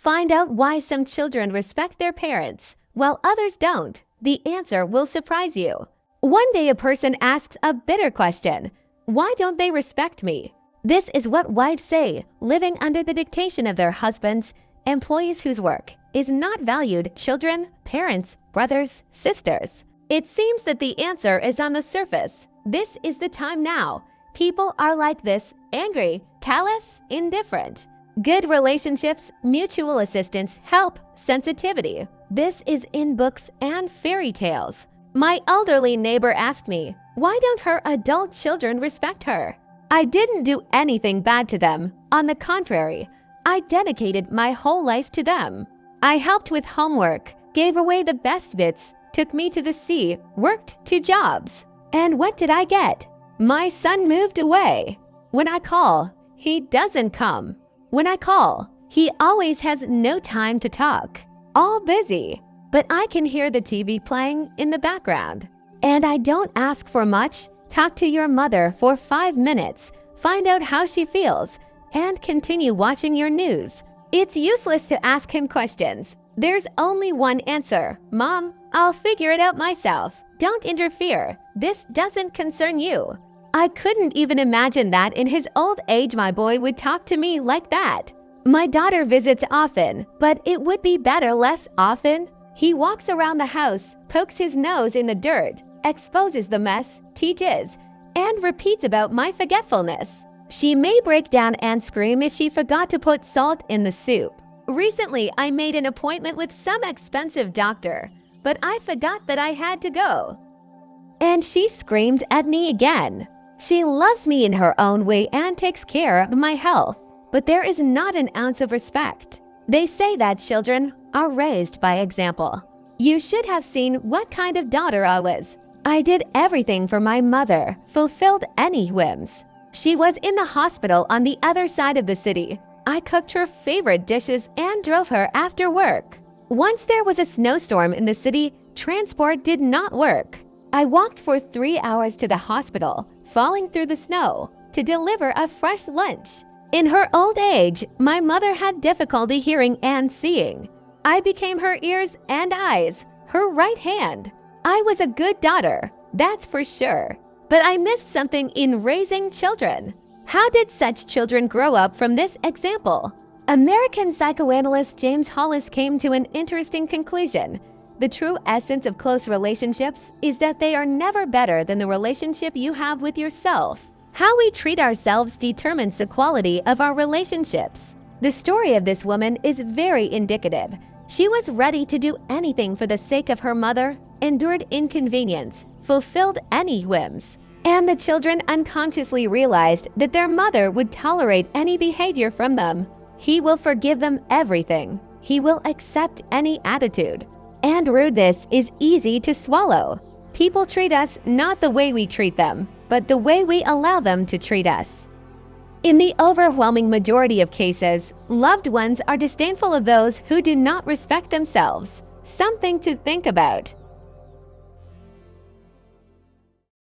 Find out why some children respect their parents while others don't. The answer will surprise you. One day a person asks a bitter question. Why don't they respect me? This is what wives say, living under the dictation of their husbands, employees whose work is not valued, children, parents, brothers, sisters. It seems that the answer is on the surface. This is the time now. People are like this, angry, callous, indifferent. Good relationships, mutual assistance, help, sensitivity. This is in books and fairy tales. My elderly neighbor asked me, why don't her adult children respect her? I didn't do anything bad to them. On the contrary, I dedicated my whole life to them. I helped with homework, gave away the best bits, took me to the sea, worked 2 jobs. And what did I get? My son moved away. When I call, he doesn't come. When I call, he always has no time to talk. All busy. But I can hear the TV playing in the background. And I don't ask for much. Talk to your mother for 5 minutes, find out how she feels, and continue watching your news. It's useless to ask him questions. There's only one answer. Mom, I'll figure it out myself. Don't interfere. This doesn't concern you. I couldn't even imagine that in his old age my boy would talk to me like that. My daughter visits often, but it would be better less often. He walks around the house, pokes his nose in the dirt, exposes the mess, teaches, and repeats about my forgetfulness. She may break down and scream if she forgot to put salt in the soup. Recently, I made an appointment with some expensive doctor, but I forgot that I had to go. And she screamed at me again. She loves me in her own way and takes care of my health, but there is not an ounce of respect. They say that children are raised by example. You should have seen what kind of daughter I was. I did everything for my mother, fulfilled any whims. She was in the hospital on the other side of the city. I cooked her favorite dishes and drove her after work. Once there was a snowstorm in the city, transport did not work. I walked for 3 hours to the hospital, falling through the snow, to deliver a fresh lunch. In her old age, my mother had difficulty hearing and seeing. I became her ears and eyes, her right hand. I was a good daughter, that's for sure. But I missed something in raising children. How did such children grow up from this example? American psychoanalyst James Hollis came to an interesting conclusion. The true essence of close relationships is that they are never better than the relationship you have with yourself. How we treat ourselves determines the quality of our relationships. The story of this woman is very indicative. She was ready to do anything for the sake of her mother, endured inconvenience, fulfilled any whims. And the children unconsciously realized that their mother would tolerate any behavior from them. He will forgive them everything. He will accept any attitude. And rudeness is easy to swallow. People treat us not the way we treat them, but the way we allow them to treat us. In the overwhelming majority of cases, loved ones are disdainful of those who do not respect themselves. Something to think about.